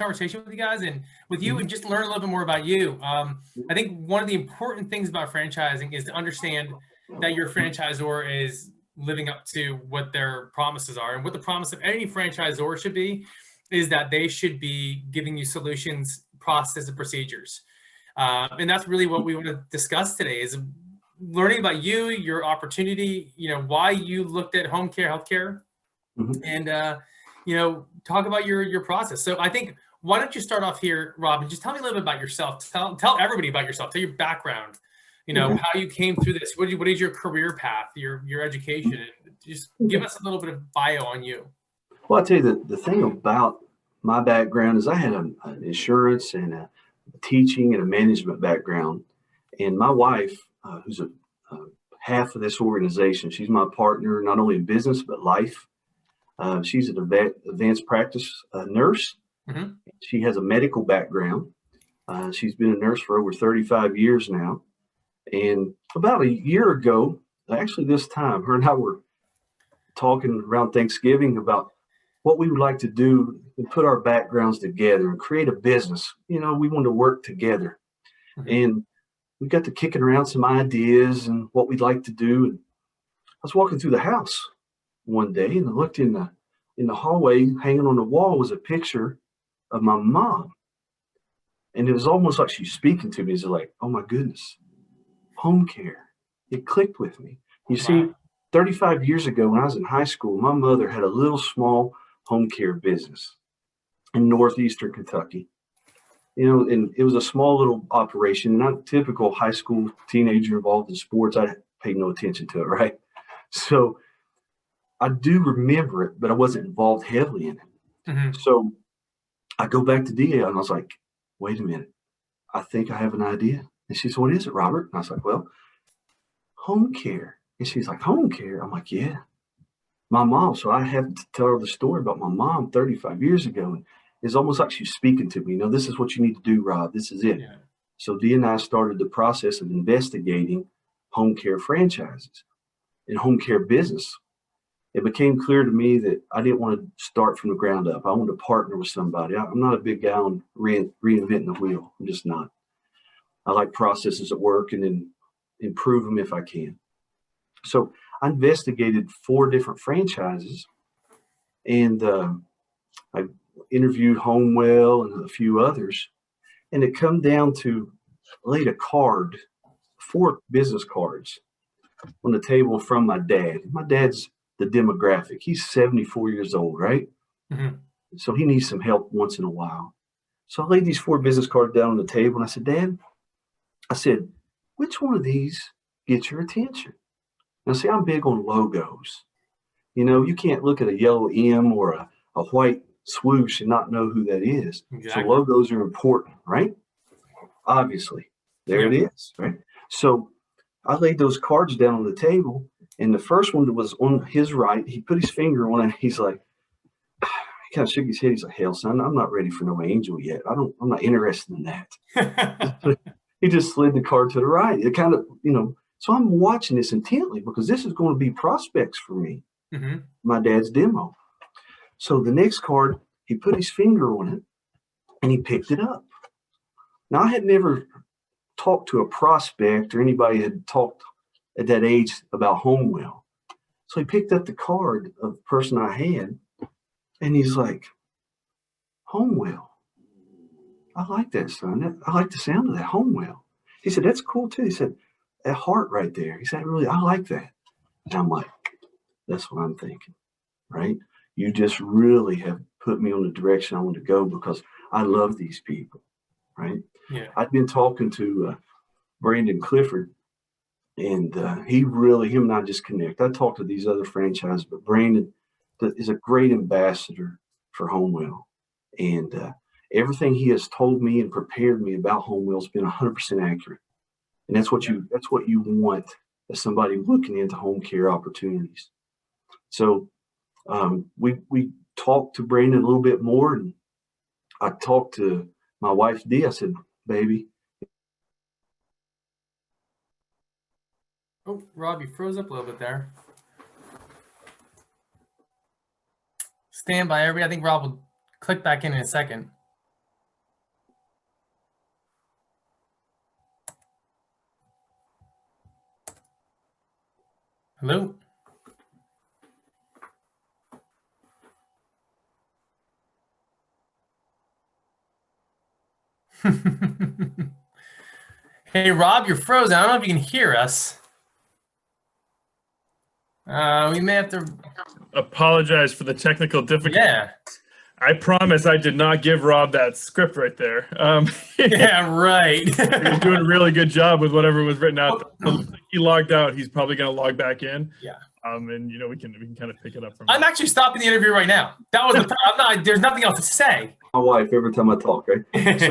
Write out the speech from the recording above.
conversation with you guys and with you, and just learn a little bit more about you. I think one of the important things about franchising is to understand that your franchisor is living up to what their promises are. And what the promise of any franchisor should be is that they should be giving you solutions, processes, and procedures. And that's really what we want to discuss today, is learning about you, your opportunity, why you looked at home care, healthcare, and, talk about your process. So I think, why don't you start off here, Rob, and just tell me a little bit about yourself. Tell everybody about yourself. Tell your background, how you came through this. What is your career path, your education? Just give us a little bit of bio on you. Well, I'll tell you, the thing about my background is I had an insurance and a teaching and a management background. And my wife, who's a half of this organization, she's my partner, not only in business, but life. She's an advanced practice nurse. Mm-hmm. She has a medical background. She's been a nurse for over 35 years now. And about a year ago, actually this time, her and I were talking around Thanksgiving about what we would like to do and put our backgrounds together and create a business. We want to work together. Mm-hmm. And we got to kicking around some ideas and what we'd like to do. And I was walking through the house one day and I looked in the hallway. Hanging on the wall was a picture of my mom. And it was almost like she's speaking to me. It's like, oh my goodness, home care. It clicked with me. You see, 35 years ago when I was in high school, my mother had a little small home care business in northeastern Kentucky. And it was a small little operation, not typical high school teenager involved in sports. I paid no attention to it, right? So I do remember it, but I wasn't involved heavily in it. Mm-hmm. So I go back to Dia and I was like, wait a minute, I think I have an idea. And she said, what is it, Robert? And I was like, well, home care. And she's like, home care? I'm like, yeah. My mom, so I have to tell her the story about my mom 35 years ago. And it's almost like she's speaking to me. This is what you need to do, Rob. This is it. Yeah. So Dee and I started the process of investigating home care franchises and home care business. It became clear to me that I didn't want to start from the ground up. I wanted to partner with somebody. I'm not a big guy on reinventing the wheel. I'm just not. I like processes at work and then improve them if I can. So I investigated 4 different franchises, and I interviewed HomeWell and a few others, and it come down to laid a card, 4 business cards on the table from my dad. My dad's the demographic. He's 74 years old, right? Mm-hmm. So he needs some help once in a while. So I laid these 4 business cards down on the table, and I said, Dad, which one of these gets your attention? Now, see, I'm big on logos. You can't look at a yellow M or a white swoosh and not know who that is. Exactly. So logos are important, right? Obviously. There it is, right? So I laid those cards down on the table, and the first one was on his right. He put his finger on it. He's like, he kind of shook his head. He's like, hell, son, I'm not ready for no angel yet. I'm not interested in that. He just slid the card to the right. It kind of, so I'm watching this intently because this is going to be prospects for me, mm-hmm. my dad's demo. So the next card, he put his finger on it and he picked it up. Now, I had never talked to a prospect or anybody had talked at that age about HomeWell. So he picked up the card of the person I had and he's like, HomeWell. I like that, son. I like the sound of that, HomeWell. He said, that's cool too. He said, that heart right there. He said, really, I like that. And I'm like, that's what I'm thinking, right? You just really have put me on the direction I want to go because I love these people, right? Yeah. I've been talking to Brandon Clifford, and him and I just connect. I talk to these other franchises, but Brandon is a great ambassador for HomeWell. And everything he has told me and prepared me about HomeWell has been 100% accurate. And that's what you want as somebody looking into home care opportunities. So we talked to Brandon a little bit more, and I talked to my wife Dee. I said, baby. Oh, Rob, you froze up a little bit there. Stand by, everybody. I think Rob will click back in a second. Hello? Hey, Rob, you're frozen. I don't know if you can hear us. We may have to. Apologize for the technical difficulty. Yeah. I promise I did not give Rob that script right there. Yeah, right. He was doing a really good job with whatever was written out. It looks like he logged out. He's probably going to log back in. Yeah. And we can kind of pick it up from. I'm actually stopping the interview right now. That was the. I'm not. There's nothing else to say. My wife every time I talk, right? So